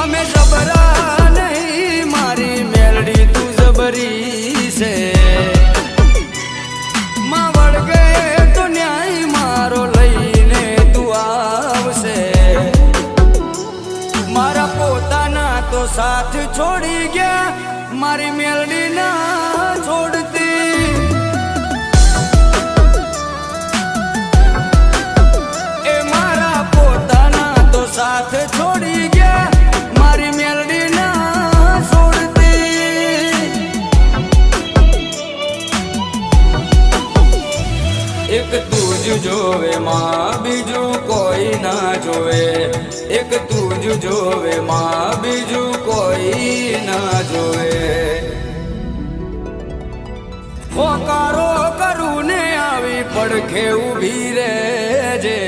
અમે જબરા નહીં મારી મેલડી તું જબરી છે માં વળગે તો ન્યાય મારો લઈને તું આવશે મારા પોતાના તો સાથ છોડી ગયા મારી મેલડી ના છોડતી એ મારા પોતાના તો સાથ છોડી ગયા મારી મેલડી ના છોડતી એક તું જ જોવે માં બીજું કોઈ ના જોવે એક તું જ જોવે માં બીજું કોઈ ના જોવે હોકારો કરું ને આવી પડખે ઊભી રહેજે